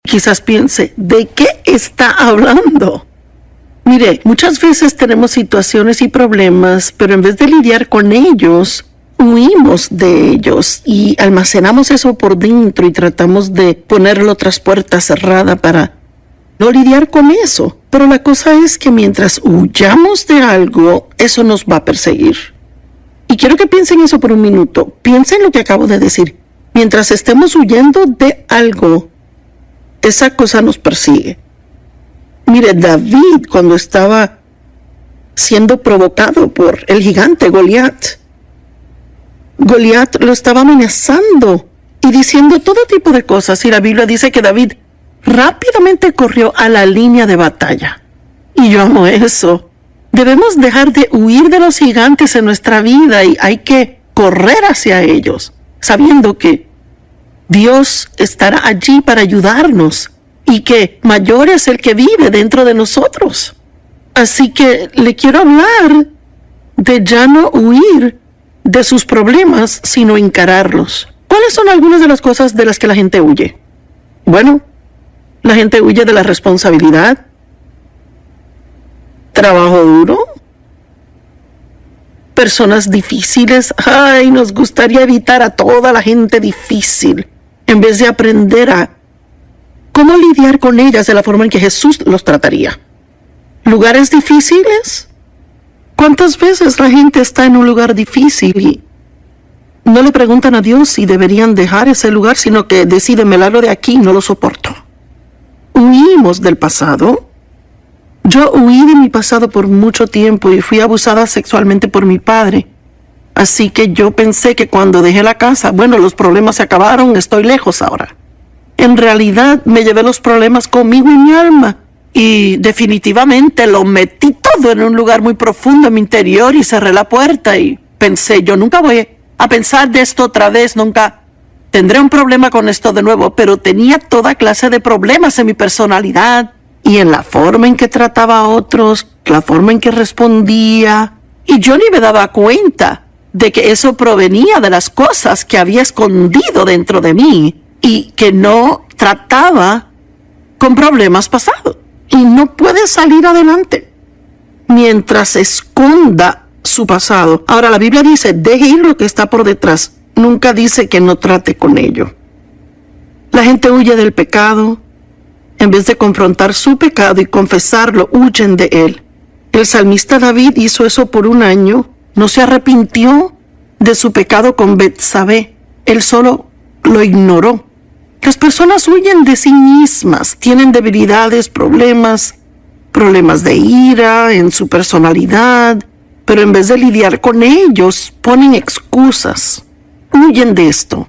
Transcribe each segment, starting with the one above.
Quizás piense, ¿de qué está hablando? Mire, muchas veces tenemos situaciones y problemas, pero en vez de lidiar con ellos, huimos de ellos y almacenamos eso por dentro y tratamos de ponerlo tras puerta cerrada para no lidiar con eso. Pero la cosa es que mientras huyamos de algo, eso nos va a perseguir. Y quiero que piensen eso por un minuto. Piensen lo que acabo de decir. Mientras estemos huyendo de algo, esa cosa nos persigue. Mire, David, cuando estaba siendo provocado por el gigante Goliat lo estaba amenazando y diciendo todo tipo de cosas. Y la Biblia dice que David rápidamente corrió a la línea de batalla. Y yo amo eso. Debemos dejar de huir de los gigantes en nuestra vida y hay que correr hacia ellos, sabiendo que Dios estará allí para ayudarnos y que mayor es el que vive dentro de nosotros. Así que le quiero hablar de ya no huir de sus problemas, sino encararlos. ¿Cuáles son algunas de las cosas de las que la gente huye? Bueno, la gente huye de la responsabilidad, trabajo duro, personas difíciles. Ay, nos gustaría evitar a toda la gente difícil, en vez de aprender a cómo lidiar con ellas de la forma en que Jesús los trataría. ¿Lugares difíciles? ¿Cuántas veces la gente está en un lugar difícil y no le preguntan a Dios si deberían dejar ese lugar, sino que deciden, me largo de aquí, no lo soporto? Huimos del pasado. Yo huí de mi pasado por mucho tiempo y fui abusada sexualmente por mi padre. Así que yo pensé que cuando dejé la casa, bueno, los problemas se acabaron, estoy lejos ahora. En realidad me llevé los problemas conmigo en mi alma y definitivamente lo metí todo en un lugar muy profundo en mi interior y cerré la puerta y pensé, yo nunca voy a pensar de esto otra vez, nunca tendré un problema con esto de nuevo, pero tenía toda clase de problemas en mi personalidad y en la forma en que trataba a otros, la forma en que respondía, y yo ni me daba cuenta de que eso provenía de las cosas que había escondido dentro de mí y que no trataba con problemas pasados. Y no puede salir adelante mientras esconda su pasado. Ahora, la Biblia dice, deje ir lo que está por detrás. Nunca dice que no trate con ello. La gente huye del pecado. En vez de confrontar su pecado y confesarlo, huyen de él. El salmista David hizo eso por un año. No se arrepintió de su pecado con Betsabé. Él solo lo ignoró. Las personas huyen de sí mismas, tienen debilidades, problemas de ira en su personalidad, pero en vez de lidiar con ellos, ponen excusas. Huyen de esto.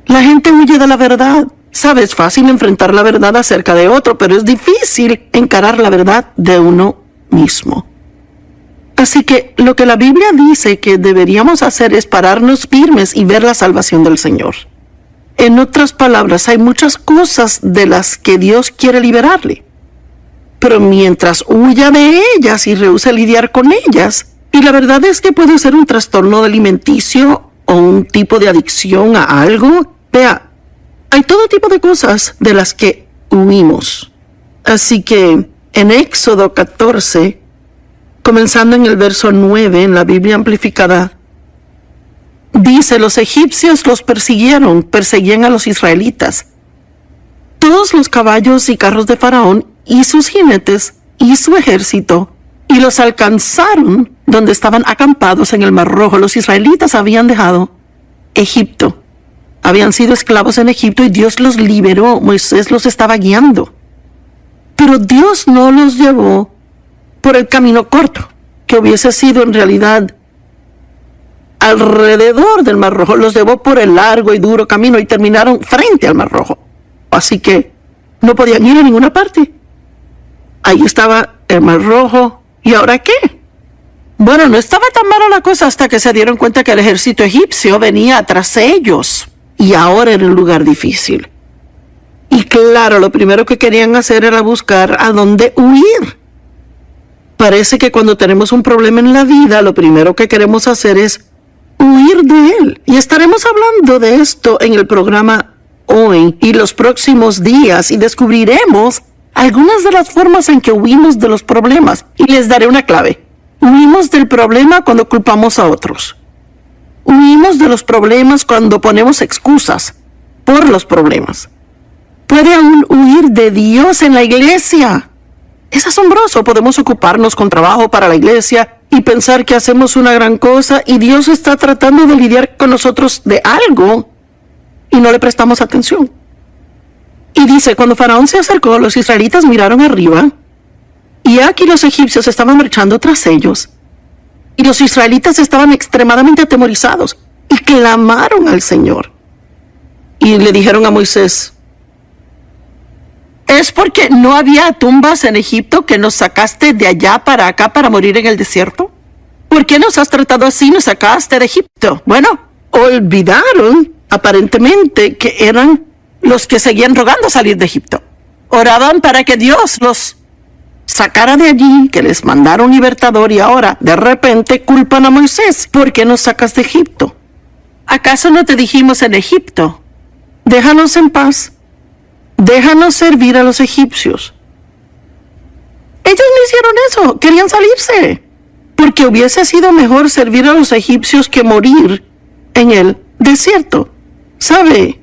La gente huye de la verdad. Sabes, es fácil enfrentar la verdad acerca de otro, pero es difícil encarar la verdad de uno mismo. Así que lo que la Biblia dice que deberíamos hacer es pararnos firmes y ver la salvación del Señor. En otras palabras, hay muchas cosas de las que Dios quiere liberarle. Pero mientras huya de ellas y rehúsa lidiar con ellas, y la verdad es que puede ser un trastorno alimenticio o un tipo de adicción a algo. Vea, hay todo tipo de cosas de las que huimos. Así que en Éxodo 14, comenzando en el verso 9, en la Biblia amplificada, dice, los egipcios los perseguían a los israelitas. Todos los caballos y carros de Faraón y sus jinetes y su ejército, y los alcanzaron donde estaban acampados en el Mar Rojo. Los israelitas habían dejado Egipto. Habían sido esclavos en Egipto y Dios los liberó. Moisés los estaba guiando. Pero Dios no los llevó por el camino corto, que hubiese sido en realidad alrededor del Mar Rojo. Los llevó por el largo y duro camino y terminaron frente al Mar Rojo. Así que no podían ir a ninguna parte. Ahí estaba el Mar Rojo. ¿Y ahora qué? Bueno, no estaba tan mala la cosa hasta que se dieron cuenta que el ejército egipcio venía tras ellos. Y ahora era un lugar difícil. Y claro, lo primero que querían hacer era buscar a dónde huir. Parece que cuando tenemos un problema en la vida, lo primero que queremos hacer es huir de él. Y estaremos hablando de esto en el programa hoy y los próximos días y descubriremos algunas de las formas en que huimos de los problemas. Y les daré una clave. Huimos del problema cuando culpamos a otros. Huimos de los problemas cuando ponemos excusas por los problemas. Puede aún huir de Dios en la iglesia. Es asombroso. Podemos ocuparnos con trabajo para la iglesia y pensar que hacemos una gran cosa y Dios está tratando de lidiar con nosotros de algo y no le prestamos atención. Y dice, cuando Faraón se acercó, los israelitas miraron arriba y aquí los egipcios estaban marchando tras ellos. Y los israelitas estaban extremadamente atemorizados y clamaron al Señor. Y le dijeron a Moisés, ¿es porque no había tumbas en Egipto que nos sacaste de allá para acá para morir en el desierto? ¿Por qué nos has tratado así? Nos sacaste de Egipto. Bueno, olvidaron aparentemente que eran los que seguían rogando salir de Egipto. Oraban para que Dios los sacara de allí, que les mandara un libertador, y ahora de repente culpan a Moisés. ¿Por qué nos sacas de Egipto? ¿Acaso no te dijimos en Egipto? Déjanos en paz. Déjanos servir a los egipcios. Ellos no hicieron eso, querían salirse, porque hubiese sido mejor servir a los egipcios que morir en el desierto. ¿Sabe?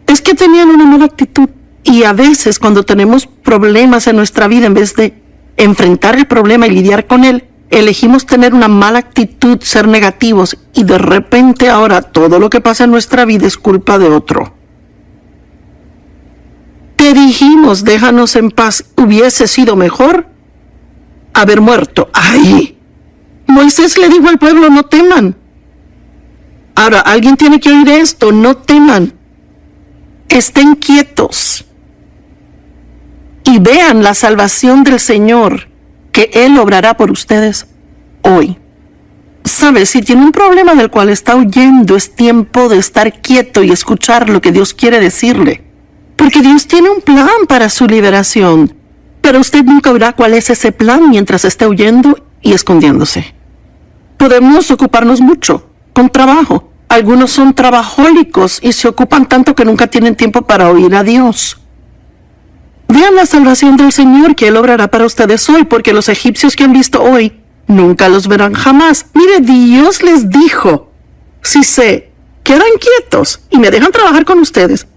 Es que tenían una mala actitud. Y a veces cuando tenemos problemas en nuestra vida, en vez de enfrentar el problema y lidiar con él, elegimos tener una mala actitud, ser negativos, y de repente ahora todo lo que pasa en nuestra vida es culpa de otro. Te dijimos, déjanos en paz. Hubiese sido mejor haber muerto. ¡Ay! Moisés le dijo al pueblo, no teman. Ahora, alguien tiene que oír esto, no teman. Estén quietos. Y vean la salvación del Señor, que Él obrará por ustedes hoy. ¿Sabe? Si tiene un problema del cual está huyendo, es tiempo de estar quieto y escuchar lo que Dios quiere decirle. Porque Dios tiene un plan para su liberación, pero usted nunca verá cuál es ese plan mientras esté huyendo y escondiéndose. Podemos ocuparnos mucho con trabajo. Algunos son trabajólicos y se ocupan tanto que nunca tienen tiempo para oír a Dios. Vean la salvación del Señor que Él obrará para ustedes hoy, porque los egipcios que han visto hoy nunca los verán jamás. Mire, Dios les dijo, si se quedan quietos y me dejan trabajar con ustedes,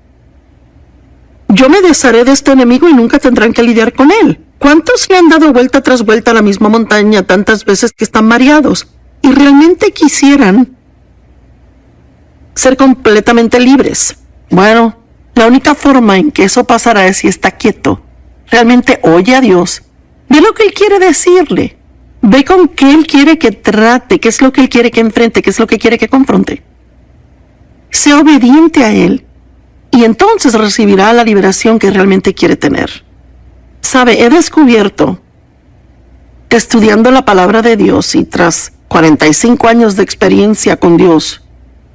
yo me desharé de este enemigo y nunca tendrán que lidiar con él. ¿Cuántos le han dado vuelta tras vuelta a la misma montaña tantas veces que están mareados y realmente quisieran ser completamente libres? Bueno, la única forma en que eso pasará es si está quieto. Realmente oye a Dios. Ve lo que Él quiere decirle. Ve con qué Él quiere que trate, qué es lo que Él quiere que enfrente, qué es lo que quiere que confronte. Sea obediente a Él y entonces recibirá la liberación que realmente quiere tener. Sabe, he descubierto, estudiando la palabra de Dios y tras 45 años de experiencia con Dios,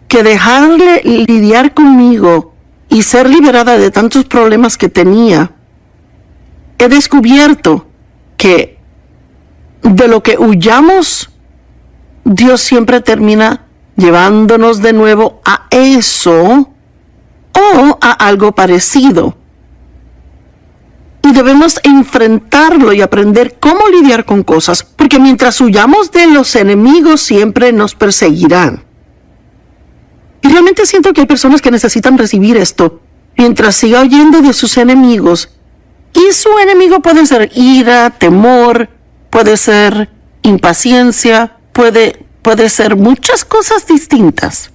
que dejarle lidiar conmigo y ser liberada de tantos problemas que tenía, he descubierto que de lo que huyamos, Dios siempre termina llevándonos de nuevo a eso o a algo parecido. Y debemos enfrentarlo y aprender cómo lidiar con cosas, porque mientras huyamos de los enemigos siempre nos perseguirán. Y realmente siento que hay personas que necesitan recibir esto mientras siga huyendo de sus enemigos. Y su enemigo puede ser ira, temor, puede ser impaciencia, puede ser muchas cosas distintas.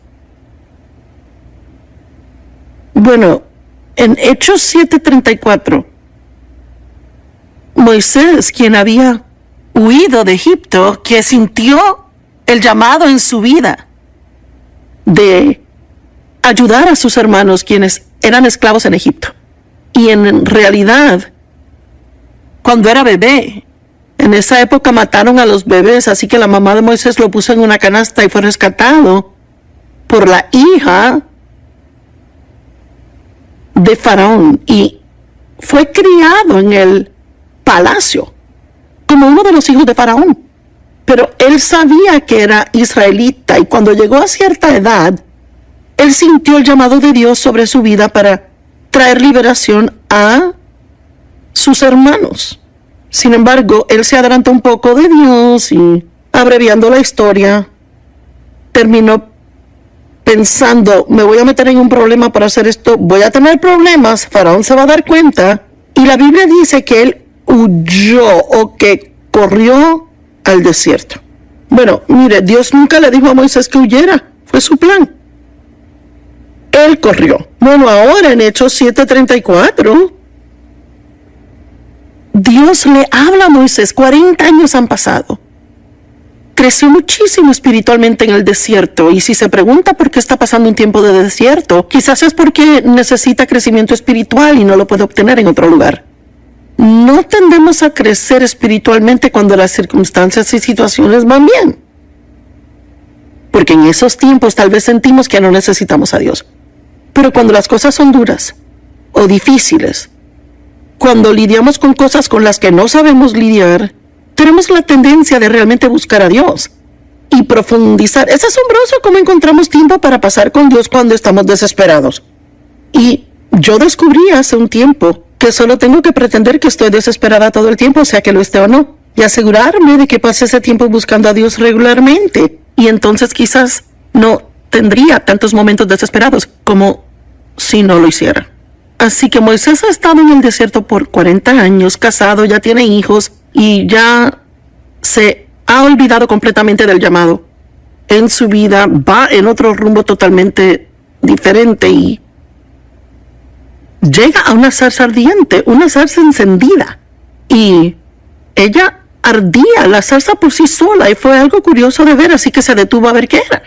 Bueno, en Hechos 7:34, Moisés, quien había huido de Egipto, que sintió el llamado en su vida de ayudar a sus hermanos quienes eran esclavos en Egipto. Y en realidad, cuando era bebé, en esa época mataron a los bebés, así que la mamá de Moisés lo puso en una canasta y fue rescatado por la hija de Faraón y fue criado en el palacio como uno de los hijos de Faraón. Pero él sabía que era israelita y cuando llegó a cierta edad, él sintió el llamado de Dios sobre su vida para traer liberación a sus hermanos. Sin embargo, él se adelantó un poco de Dios y, abreviando la historia, terminó pensando, me voy a meter en un problema para hacer esto, voy a tener problemas, Faraón se va a dar cuenta. Y la Biblia dice que él huyó o que corrió al desierto. Bueno, mire, Dios nunca le dijo a Moisés que huyera, fue su plan. Él corrió. Bueno, ahora en Hechos 7:34, Dios le habla a Moisés, 40 años han pasado. Creció muchísimo espiritualmente en el desierto, y si se pregunta por qué está pasando un tiempo de desierto, quizás es porque necesita crecimiento espiritual y no lo puede obtener en otro lugar. No tendemos a crecer espiritualmente cuando las circunstancias y situaciones van bien, porque en esos tiempos tal vez sentimos que no necesitamos a Dios. Pero cuando las cosas son duras o difíciles, cuando lidiamos con cosas con las que no sabemos lidiar, tenemos la tendencia de realmente buscar a Dios y profundizar. Es asombroso cómo encontramos tiempo para pasar con Dios cuando estamos desesperados. Y yo descubrí hace un tiempo que solo tengo que pretender que estoy desesperada todo el tiempo, sea que lo esté o no, y asegurarme de que pase ese tiempo buscando a Dios regularmente. Y entonces quizás no tendría tantos momentos desesperados como si no lo hiciera. Así que Moisés ha estado en el desierto por 40 años, casado, ya tiene hijos y ya se ha olvidado completamente del llamado en su vida, va en otro rumbo totalmente diferente y llega a una zarza ardiente, una zarza encendida, y ella ardía, la zarza por sí sola, y fue algo curioso de ver, así que se detuvo a ver qué era.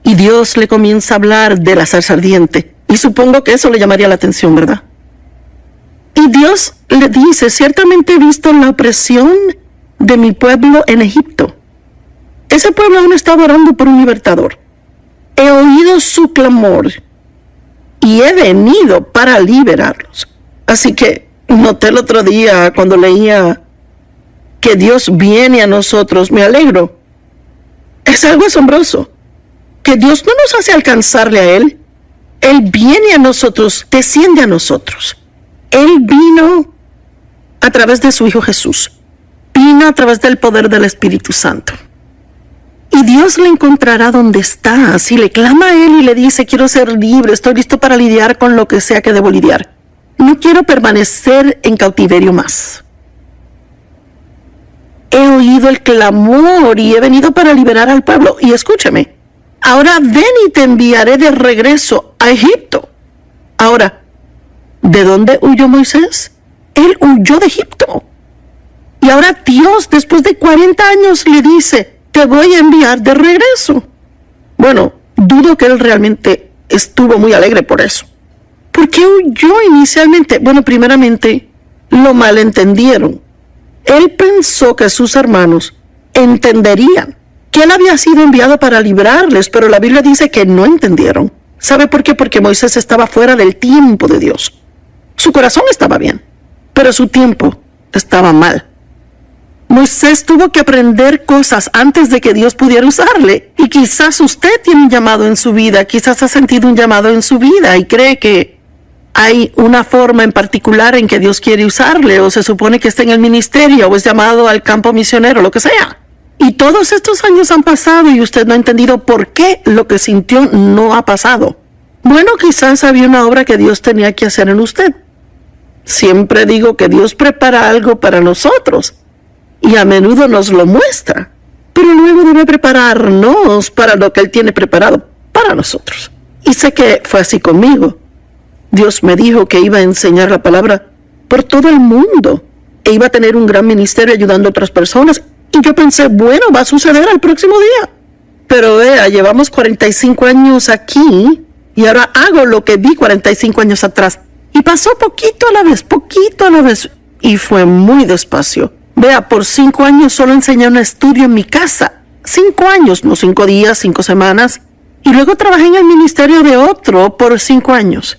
Y Dios le comienza a hablar de la zarza ardiente. Y supongo que eso le llamaría la atención, ¿verdad? Y Dios le dice, ciertamente he visto la opresión de mi pueblo en Egipto. Ese pueblo aún está orando por un libertador. He oído su clamor y he venido para liberarlos. Así que noté el otro día cuando leía que Dios viene a nosotros, me alegro. Es algo asombroso, que Dios no nos hace alcanzarle a Él. Él viene a nosotros, desciende a nosotros. Él vino a través de su Hijo Jesús. Vino a través del poder del Espíritu Santo. Y Dios le encontrará donde está. Si le clama a Él y le dice, quiero ser libre, estoy listo para lidiar con lo que sea que debo lidiar. No quiero permanecer en cautiverio más. He oído el clamor y he venido para liberar al pueblo. Y escúchame. Ahora ven y te enviaré de regreso a Egipto. Ahora, ¿de dónde huyó Moisés? Él huyó de Egipto. Y ahora Dios, después de 40 años, le dice, te voy a enviar de regreso. Bueno, dudo que él realmente estuvo muy alegre por eso. ¿Por qué huyó inicialmente? Bueno, primeramente, lo malentendieron. Él pensó que sus hermanos entenderían que él había sido enviado para librarles, pero la Biblia dice que no entendieron. ¿Sabe por qué? Porque Moisés estaba fuera del tiempo de Dios. Su corazón estaba bien, pero su tiempo estaba mal. Moisés tuvo que aprender cosas antes de que Dios pudiera usarle. Y quizás usted tiene un llamado en su vida, quizás ha sentido un llamado en su vida y cree que hay una forma en particular en que Dios quiere usarle, o se supone que está en el ministerio, o es llamado al campo misionero, lo que sea. Y todos estos años han pasado y usted no ha entendido por qué lo que sintió no ha pasado. Bueno, quizás había una obra que Dios tenía que hacer en usted. Siempre digo que Dios prepara algo para nosotros y a menudo nos lo muestra, pero luego debe prepararnos para lo que Él tiene preparado para nosotros. Y sé que fue así conmigo. Dios me dijo que iba a enseñar la palabra por todo el mundo e iba a tener un gran ministerio ayudando a otras personas. Y yo pensé, bueno, va a suceder al próximo día. Pero vea, llevamos 45 años aquí y ahora hago lo que vi 45 años atrás. Y pasó poquito a la vez. Y fue muy despacio. Vea, por 5 años solo enseñé un estudio en mi casa. 5 años, no 5 días, 5 semanas. Y luego trabajé en el ministerio de otro por 5 años.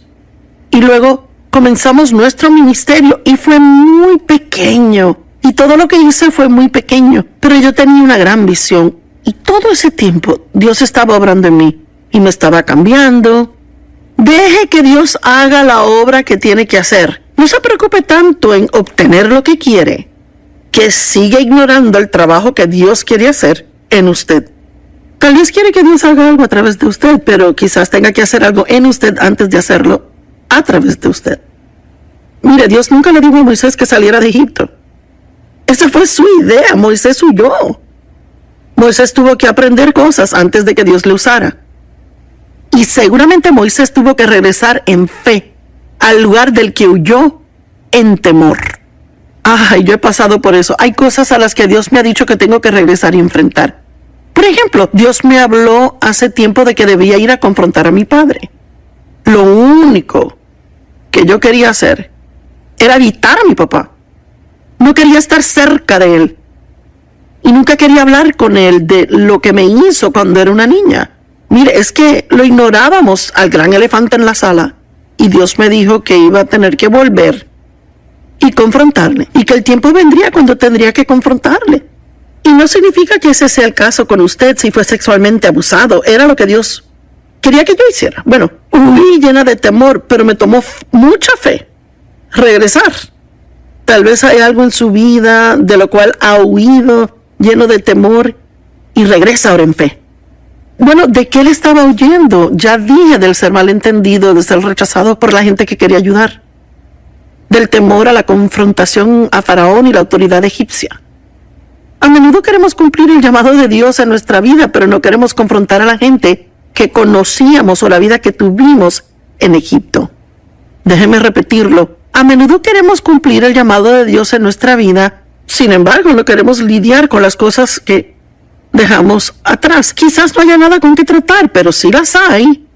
Y luego comenzamos nuestro ministerio y fue muy pequeño. Y todo lo que hice fue muy pequeño, pero yo tenía una gran visión. Y todo ese tiempo Dios estaba obrando en mí. y me estaba cambiando. Deje que Dios haga la obra que tiene que hacer. No se preocupe tanto en obtener lo que quiere, que siga ignorando el trabajo que Dios quiere hacer en usted. Tal vez quiere que Dios haga algo a través de usted, pero quizás tenga que hacer algo en usted antes de hacerlo a través de usted. Mire, Dios nunca le dijo a Moisés que saliera de Egipto. Esa fue su idea, Moisés huyó. Moisés tuvo que aprender cosas antes de que Dios le usara. Y seguramente Moisés tuvo que regresar en fe al lugar del que huyó en temor. Ay, yo he pasado por eso. Hay cosas a las que Dios me ha dicho que tengo que regresar y enfrentar. Por ejemplo, Dios me habló hace tiempo de que debía ir a confrontar a mi padre. Lo único que yo quería hacer era evitar a mi papá. No quería estar cerca de él. Y nunca quería hablar con él de lo que me hizo cuando era una niña. Mire, es que lo ignorábamos al gran elefante en la sala. Y Dios me dijo que iba a tener que volver y confrontarle. Y que el tiempo vendría cuando tendría que confrontarle. Y no significa que ese sea el caso con usted si fue sexualmente abusado. Era lo que Dios quería que yo hiciera. Bueno, huí llena de temor, pero me tomó mucha fe regresar. Tal vez hay algo en su vida de lo cual ha huido lleno de temor y regresa ahora en fe. Bueno, ¿de qué le estaba huyendo? Ya dije del ser malentendido, de ser rechazado por la gente que quería ayudar. Del temor a la confrontación a Faraón y la autoridad egipcia. A menudo queremos cumplir el llamado de Dios en nuestra vida, pero no queremos confrontar a la gente que conocíamos o la vida que tuvimos en Egipto. Déjeme repetirlo. A menudo queremos cumplir el llamado de Dios en nuestra vida, sin embargo, no queremos lidiar con las cosas que dejamos atrás. Quizás no haya nada con que tratar, pero si las hay,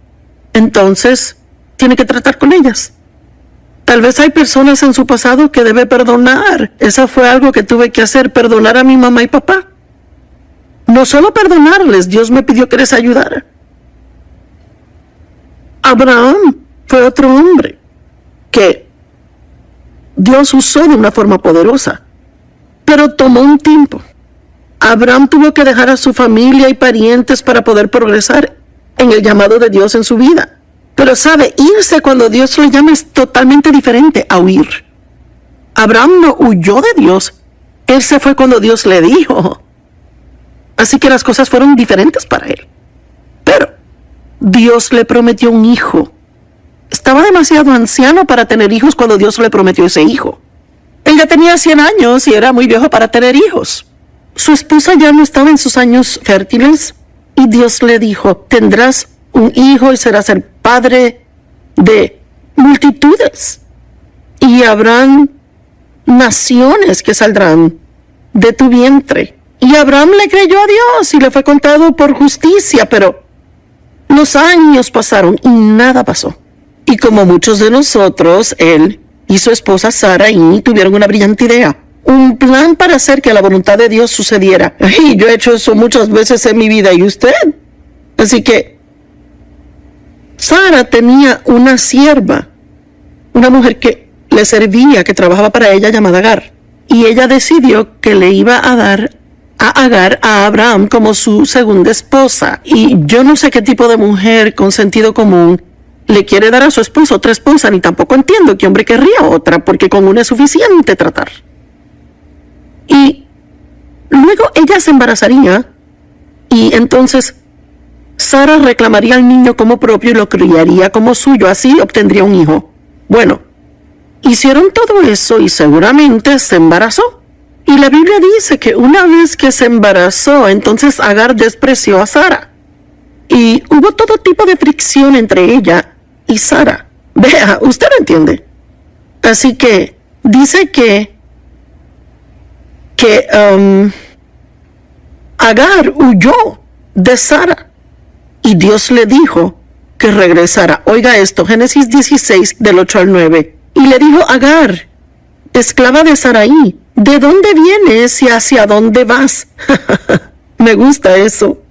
entonces tiene que tratar con ellas. Tal vez hay personas en su pasado que debe perdonar. Eso fue algo que tuve que hacer, perdonar a mi mamá y papá. No solo perdonarles, Dios me pidió que les ayudara. Abraham fue otro hombre que Dios usó de una forma poderosa, pero tomó un tiempo. Abraham tuvo que dejar a su familia y parientes para poder progresar en el llamado de Dios en su vida. Pero sabe, irse cuando Dios lo llama es totalmente diferente a huir. Abraham no huyó de Dios, él se fue cuando Dios le dijo. Así que las cosas fueron diferentes para él. Pero Dios le prometió un hijo. Estaba demasiado anciano para tener hijos cuando Dios le prometió ese hijo. Él ya tenía 100 años y era muy viejo para tener hijos. Su esposa ya no estaba en sus años fértiles y Dios le dijo, tendrás un hijo y serás el padre de multitudes. Y habrán naciones que saldrán de tu vientre. Y Abraham le creyó a Dios y le fue contado por justicia, pero los años pasaron y nada pasó. Y como muchos de nosotros, él y su esposa Sarai tuvieron una brillante idea. Un plan para hacer que la voluntad de Dios sucediera. Y yo he hecho eso muchas veces en mi vida, ¿y usted? Así que Sara tenía una sierva, una mujer que le servía, que trabajaba para ella, llamada Agar. Y ella decidió que le iba a dar a Agar a Abraham como su segunda esposa. Y yo no sé qué tipo de mujer con sentido común le quiere dar a su esposo otra esposa, ni tampoco entiendo qué hombre querría otra, porque con una es suficiente tratar. Y luego ella se embarazaría y entonces Sara reclamaría al niño como propio y lo criaría como suyo, así obtendría un hijo. Bueno, hicieron todo eso y seguramente se embarazó. Y la Biblia dice que una vez que se embarazó, entonces Agar despreció a Sara. Y hubo todo tipo de fricción entre ella y Sara. Vea, usted lo entiende. Así que dice que Agar huyó de Sara y Dios le dijo que regresara. Oiga esto, Génesis 16 del 8 al 9. Y le dijo Agar, esclava de Sarai, ¿de dónde vienes y hacia dónde vas? Me gusta eso.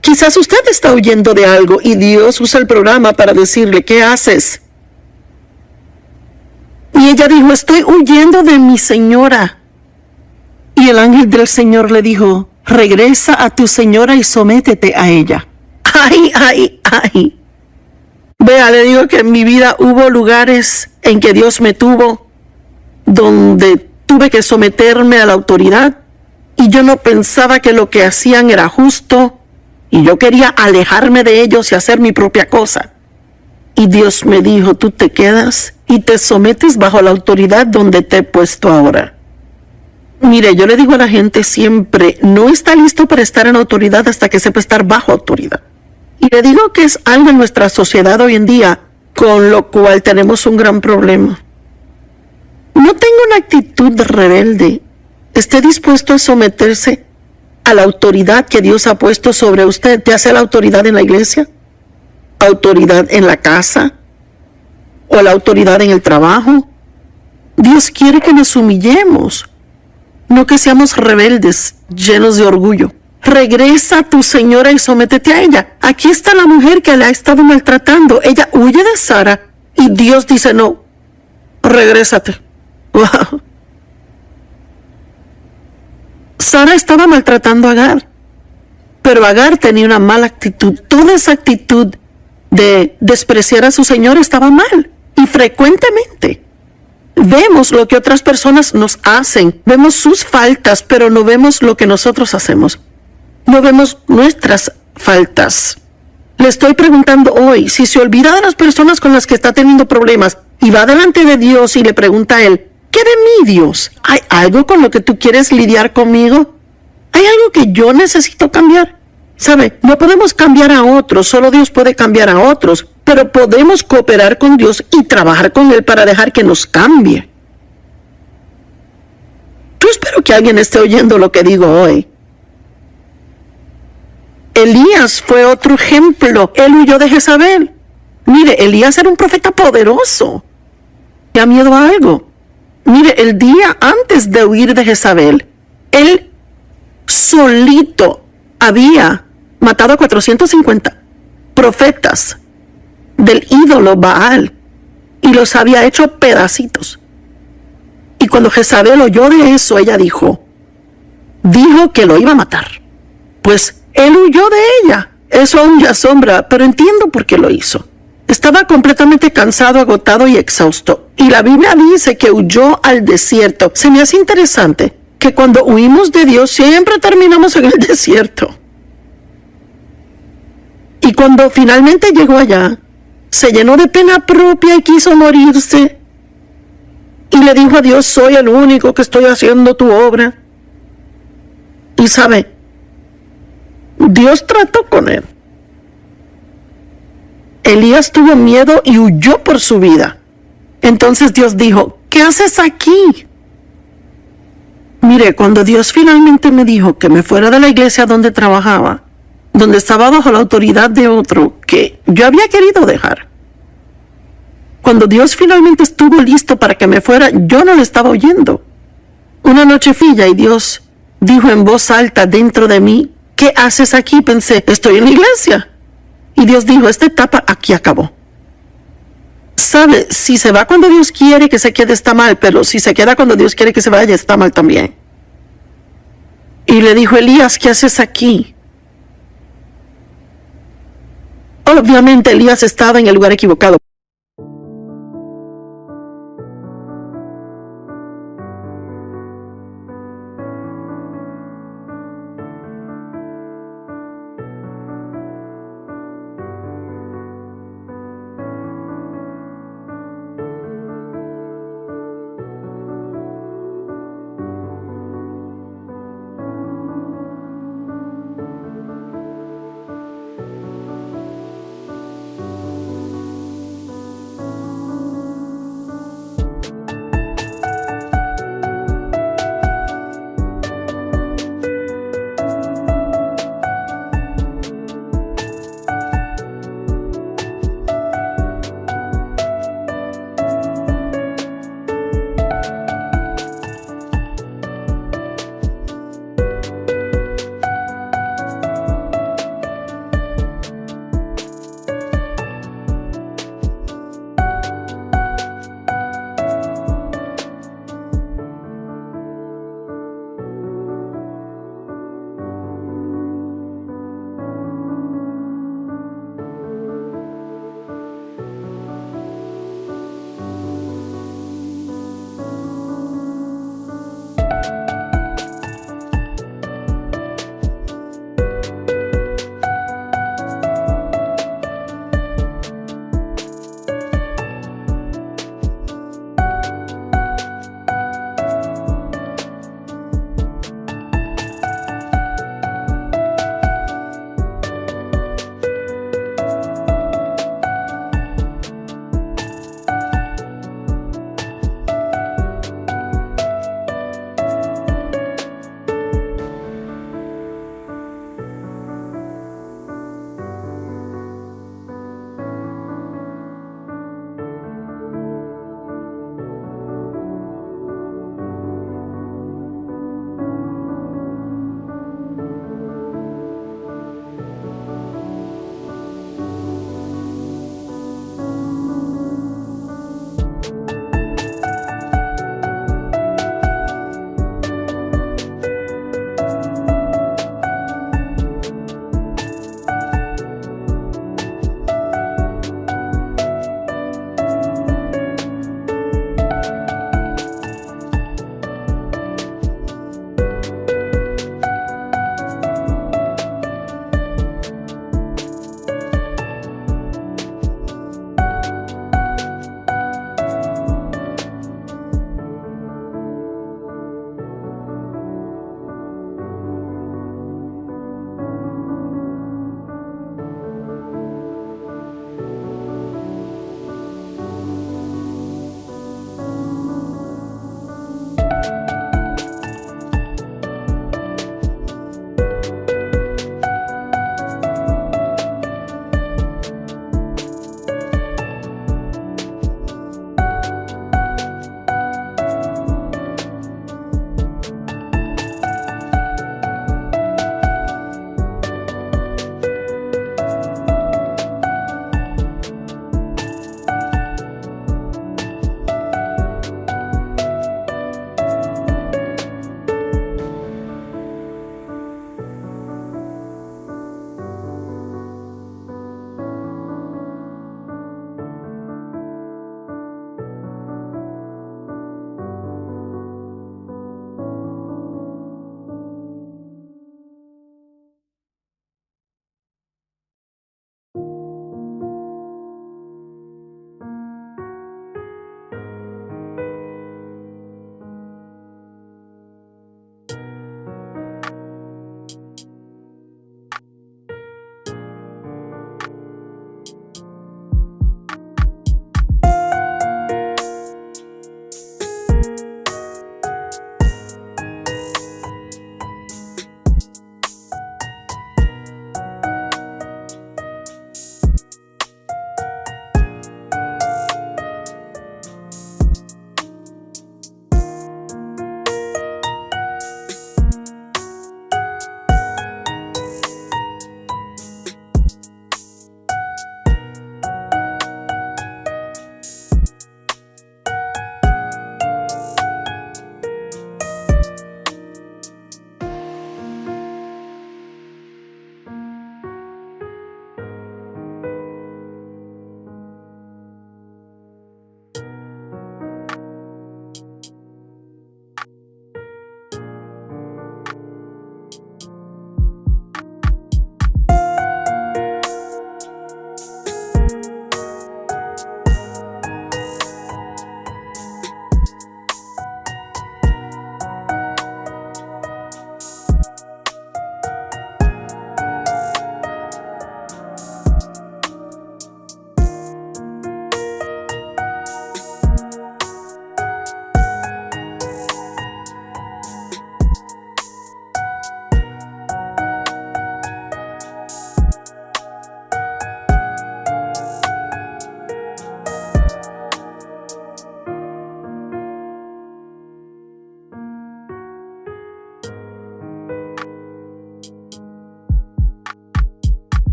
Quizás usted está huyendo de algo y Dios usa el programa para decirle, ¿qué haces? Y ella dijo, estoy huyendo de mi señora. Y el ángel del Señor le dijo, regresa a tu señora y sométete a ella. Ay. Vea, le digo que en mi vida hubo lugares en que Dios me tuvo, donde tuve que someterme a la autoridad y yo no pensaba que lo que hacían era justo y yo quería alejarme de ellos y hacer mi propia cosa. Y Dios me dijo, tú te quedas y te sometes bajo la autoridad donde te he puesto ahora. Mire, yo le digo a la gente siempre, no está listo para estar en autoridad hasta que sepa estar bajo autoridad. Y le digo que es algo en nuestra sociedad hoy en día, con lo cual tenemos un gran problema. No tenga una actitud rebelde. Esté dispuesto a someterse a la autoridad que Dios ha puesto sobre usted, ya sea la autoridad en la iglesia, autoridad en la casa o la autoridad en el trabajo. Dios quiere que nos humillemos, no que seamos rebeldes, llenos de orgullo. Regresa a tu señora y sométete a ella. Aquí está la mujer que la ha estado maltratando. Ella huye de Sara y Dios dice, no, regrésate. Wow. Sara estaba maltratando a Agar, pero Agar tenía una mala actitud. Toda esa actitud de despreciar a su señor estaba mal. Y frecuentemente vemos lo que otras personas nos hacen, vemos sus faltas, pero no vemos lo que nosotros hacemos. No vemos nuestras faltas. Le estoy preguntando hoy, si se olvida de las personas con las que está teniendo problemas y va delante de Dios y le pregunta a Él, ¿qué de mí, Dios? ¿Hay algo con lo que tú quieres lidiar conmigo? ¿Hay algo que yo necesito cambiar? ¿Sabe? No podemos cambiar a otros, solo Dios puede cambiar a otros, pero podemos cooperar con Dios y trabajar con Él para dejar que nos cambie. Yo espero que alguien esté oyendo lo que digo hoy. Elías fue otro ejemplo. Él huyó de Jezabel. Mire, Elías era un profeta poderoso. ¿Le da miedo a algo? Mire, el día antes de huir de Jezabel, él solito había matado a 450 profetas del ídolo Baal y los había hecho pedacitos. Y cuando Jezabel oyó de eso, ella dijo que lo iba a matar. Pues él huyó de ella. Eso aún ya asombra, pero entiendo por qué lo hizo. Estaba completamente cansado, agotado y exhausto. Y la Biblia dice que huyó al desierto. Se me hace interesante que cuando huimos de Dios siempre terminamos en el desierto. Y cuando finalmente llegó allá, se llenó de pena propia y quiso morirse. Y le dijo a Dios, soy el único que estoy haciendo tu obra. Y sabe, Dios trató con él. Elías tuvo miedo y huyó por su vida. Entonces Dios dijo, ¿qué haces aquí? Mire, cuando Dios finalmente me dijo que me fuera de la iglesia donde trabajaba, donde estaba bajo la autoridad de otro que yo había querido dejar, cuando Dios finalmente estuvo listo para que me fuera, yo no le estaba oyendo. Una noche fui y Dios dijo en voz alta dentro de mí, ¿qué haces aquí? Pensé, estoy en la iglesia. Y Dios dijo, esta etapa aquí acabó. ¿Sabe? Si se va cuando Dios quiere que se quede está mal, pero si se queda cuando Dios quiere que se vaya está mal también. Y le dijo, Elías, ¿qué haces aquí? Obviamente Elías estaba en el lugar equivocado.